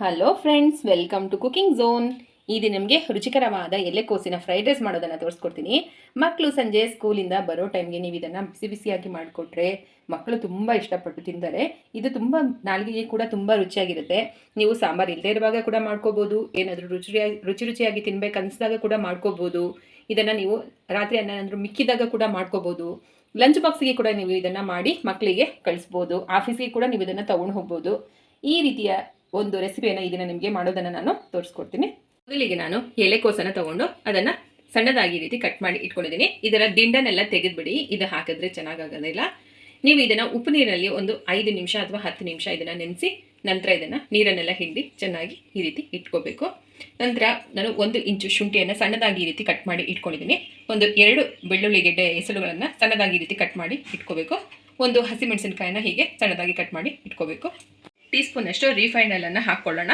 Hello friends, welcome to cooking zone. ಇದು ನಿಮಗೆ ರುಚಿಕರವಾದ ಎಲೆಕೋಸಿನ ಫ್ರೈಡ್ ರೈಸ್ ಮಾಡೋದನ್ನು ತೋರಿಸ್ಕೊಡ್ತೀನಿ. ಮಕ್ಕಳು ಸಂಜೆ ಸ್ಕೂಲಿಂದ ಬರೋ ಟೈಮ್ಗೆ ನೀವು ಇದನ್ನು ಬಿಸಿ ಬಿಸಿಯಾಗಿ ಮಾಡಿಕೊಟ್ರೆ ಮಕ್ಕಳು ತುಂಬ ಇಷ್ಟಪಟ್ಟು ತಿಂತಾರೆ. ಇದು ತುಂಬ ನಾಲಿಗೆಗೆ ಕೂಡ ತುಂಬ ರುಚಿಯಾಗಿರುತ್ತೆ. ನೀವು ಸಾಂಬಾರು ಇಲ್ಲದೆ ಇರುವಾಗ ಕೂಡ ಮಾಡ್ಕೋಬೋದು, ಏನಾದರೂ ರುಚಿಯಾಗಿ ತಿನ್ಬೇಕು ಅನಿಸಿದಾಗ ಕೂಡ ಮಾಡ್ಕೋಬೋದು. ಇದನ್ನು ನೀವು ರಾತ್ರಿ ಏನಾದರೂ ಮಿಕ್ಕಿದಾಗ ಕೂಡ ಮಾಡ್ಕೋಬೋದು. ಲಂಚ್ ಬಾಕ್ಸಿಗೆ ಕೂಡ ನೀವು ಇದನ್ನು ಮಾಡಿ ಮಕ್ಕಳಿಗೆ ಕಳಿಸ್ಬೋದು. ಆಫೀಸಿಗೆ ಕೂಡ ನೀವು ಇದನ್ನು ತೊಗೊಂಡು ಹೋಗ್ಬೋದು. ಈ ರೀತಿಯ ಒಂದು ರೆಸಿಪಿಯನ್ನು ಇದನ್ನು ನಿಮಗೆ ಮಾಡೋದನ್ನು ನಾನು ತೋರಿಸ್ಕೊಡ್ತೀನಿ. ಮೊದಲಿಗೆ ನಾನು ಎಲೆಕೋಸನ್ನು ತಗೊಂಡು ಅದನ್ನು ಸಣ್ಣದಾಗಿ ರೀತಿ ಕಟ್ ಮಾಡಿ ಇಟ್ಕೊಂಡಿದ್ದೀನಿ. ಇದರ ದಿಂಡನ್ನೆಲ್ಲ ತೆಗೆದುಬಿಡಿ, ಇದು ಹಾಕಿದ್ರೆ ಚೆನ್ನಾಗಾಗೋದಿಲ್ಲ. ನೀವು ಇದನ್ನು ಉಪ್ಪು ನೀರಿನಲ್ಲಿ ಒಂದು 5 ನಿಮಿಷ ಅಥವಾ 10 ನಿಮಿಷ ಇದನ್ನು ನೆನೆಸಿ ನಂತರ ಇದನ್ನು ನೀರನ್ನೆಲ್ಲ ಹಿಂಡಿ ಚೆನ್ನಾಗಿ ಈ ರೀತಿ ಇಟ್ಕೋಬೇಕು. ನಂತರ ನಾನು 1 ಇಂಚು ಶುಂಠಿಯನ್ನು ಸಣ್ಣದಾಗಿ ಈ ರೀತಿ ಕಟ್ ಮಾಡಿ ಇಟ್ಕೊಂಡಿದ್ದೀನಿ. ಒಂದು 2 ಬೆಳ್ಳುಳ್ಳಿ ಗೆಡ್ಡೆ ಎಸಳುಗಳನ್ನು ಸಣ್ಣದಾಗಿ ಈ ರೀತಿ ಕಟ್ ಮಾಡಿ ಇಟ್ಕೋಬೇಕು. ಒಂದು ಹಸಿಮೆಣಸಿನಕಾಯಿನ ಹೀಗೆ ಸಣ್ಣದಾಗಿ ಕಟ್ ಮಾಡಿ ಇಟ್ಕೋಬೇಕು. ಟೀ ಸ್ಪೂನ್ ಅಷ್ಟು ರಿಫೈಂಡ್ ಆಯಿಲನ್ನು ಹಾಕ್ಕೊಳ್ಳೋಣ.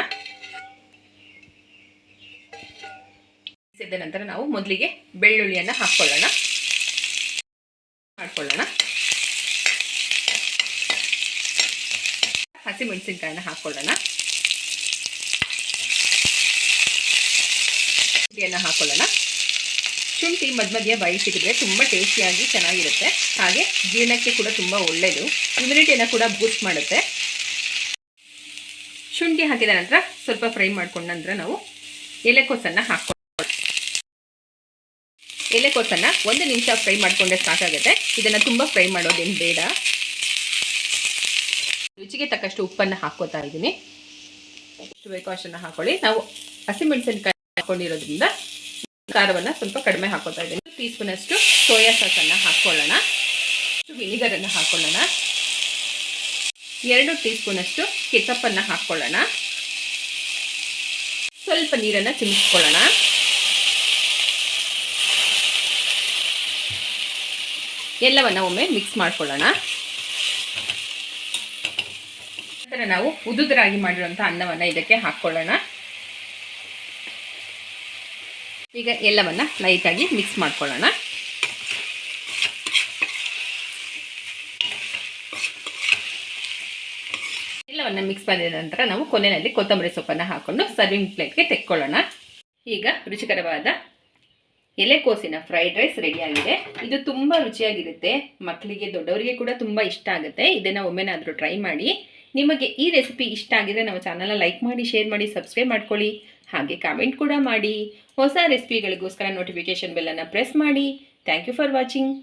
ಇದ ನಂತರ ನಾವು ಮೊದಲಿಗೆ ಬೆಳ್ಳುಳ್ಳಿಯನ್ನು ಹಾಕ್ಕೊಳ್ಳೋಣ. ಹಸಿಮೆಣಸಿನಕಾಯಿನ ಹಾಕ್ಕೊಳ್ಳೋಣ. ಶುಂಠಿಯನ್ನು ಹಾಕ್ಕೊಳ್ಳೋಣ. ಶುಂಠಿ ಮಧ್ಯ ಬಾಯಿ ಸಿಕ್ಕಿದ್ರೆ ತುಂಬ ಟೇಸ್ಟಿಯಾಗಿ ಚೆನ್ನಾಗಿರುತ್ತೆ. ಹಾಗೆ ಜೀರ್ಣಕ್ಕೆ ಕೂಡ ತುಂಬ ಒಳ್ಳೆಯದು, ಇಮ್ಯುನಿಟಿಯನ್ನು ಕೂಡ ಬೂಸ್ಟ್ ಮಾಡುತ್ತೆ. ಶುಂಠಿ ಹಾಕಿದ ನಂತರ ಸ್ವಲ್ಪ ಫ್ರೈ ಮಾಡ್ಕೊಂಡ ನಂತರ ನಾವು ಎಲೆಕೋಸನ್ನು ಹಾಕ್ಕೊಳ್ಳೋಣ. ಎಲೆಕೋಸನ್ನು 1 ನಿಮಿಷ ಫ್ರೈ ಮಾಡಿಕೊಂಡ್ರೆ ಸಾಕಾಗುತ್ತೆ. ಇದನ್ನು ತುಂಬ ಫ್ರೈ ಮಾಡೋದೇನು ಬೇಡ. ರುಚಿಗೆ ತಕ್ಕಷ್ಟು ಉಪ್ಪನ್ನು ಹಾಕ್ಕೋತಾ ಇದ್ದೀನಿ. ಎಷ್ಟು ಬೇಕೋ ಅಷ್ಟನ್ನು ಹಾಕೊಳ್ಳಿ. ನಾವು ಹಸಿಮೆಣಸಿನಕಾಯಿ ಹಾಕ್ಕೊಂಡಿರೋದ್ರಿಂದ ಖಾರವನ್ನು ಸ್ವಲ್ಪ ಕಡಿಮೆ ಹಾಕೋತಾ ಇದ್ದೀನಿ. 1 ಟೀ ಸ್ಪೂನ್ ಅಷ್ಟು ಸೋಯಾ ಸಾಸನ್ನು ಹಾಕ್ಕೊಳ್ಳೋಣ. ವಿನಿಗರನ್ನು ಹಾಕ್ಕೊಳ್ಳೋಣ. 2 ಟೀ ಸ್ಪೂನ್ ಅಷ್ಟು ಕೆಚಪ್ಪನ್ನು ಹಾಕ್ಕೊಳ್ಳೋಣ. ಸ್ವಲ್ಪ ನೀರನ್ನು ಚಿಮಿಸ್ಕೊಳ್ಳೋಣ. ಎಲ್ಲವನ್ನು ಒಮ್ಮೆ ಮಿಕ್ಸ್ ಮಾಡ್ಕೊಳ್ಳೋಣ. ನಂತರ ನಾವು ಉದುರಾಗಿ ಮಾಡಿರುವಂಥ ಅನ್ನವನ್ನು ಇದಕ್ಕೆ ಹಾಕ್ಕೊಳ್ಳೋಣ. ಈಗ ಎಲ್ಲವನ್ನು ಲೈಟಾಗಿ ಮಿಕ್ಸ್ ಮಾಡ್ಕೊಳ್ಳೋಣ. ಎಲ್ಲವನ್ನು ಮಿಕ್ಸ್ ಮಾಡಿದ ನಂತರ ನಾವು ಕೊನೆಯಲ್ಲಿ ಕೊತ್ತಂಬರಿ ಸೊಪ್ಪನ್ನು ಹಾಕ್ಕೊಂಡು ಸರ್ವಿಂಗ್ ಪ್ಲೇಟ್ಗೆ ತೆಕ್ಕೊಳ್ಳೋಣ. ಈಗ ರುಚಿಕರವಾದ ಎಲೆಕೋಸಿನ ಫ್ರೈಡ್ ರೈಸ್ ರೆಡಿಯಾಗಿದೆ. ಇದು ತುಂಬ ರುಚಿಯಾಗಿರುತ್ತೆ. ಮಕ್ಕಳಿಗೆ ದೊಡ್ಡವರಿಗೆ ಕೂಡ ತುಂಬ ಇಷ್ಟ ಆಗುತ್ತೆ. ಇದನ್ನು ಒಮ್ಮೆನಾದರೂ ಟ್ರೈ ಮಾಡಿ. ನಿಮಗೆ ಈ ರೆಸಿಪಿ ಇಷ್ಟ ಆಗಿದ್ರೆ ನಮ್ಮ ಚಾನಲ್ನ ಲೈಕ್ ಮಾಡಿ, ಶೇರ್ ಮಾಡಿ, ಸಬ್ಸ್ಕ್ರೈಬ್ ಮಾಡ್ಕೊಳ್ಳಿ. ಹಾಗೆ ಕಾಮೆಂಟ್ ಕೂಡ ಮಾಡಿ. ಹೊಸ ರೆಸಿಪಿಗಳಿಗೋಸ್ಕರ ನೋಟಿಫಿಕೇಷನ್ ಬೆಲ್ಲನ್ನು ಪ್ರೆಸ್ ಮಾಡಿ. Thank you for watching.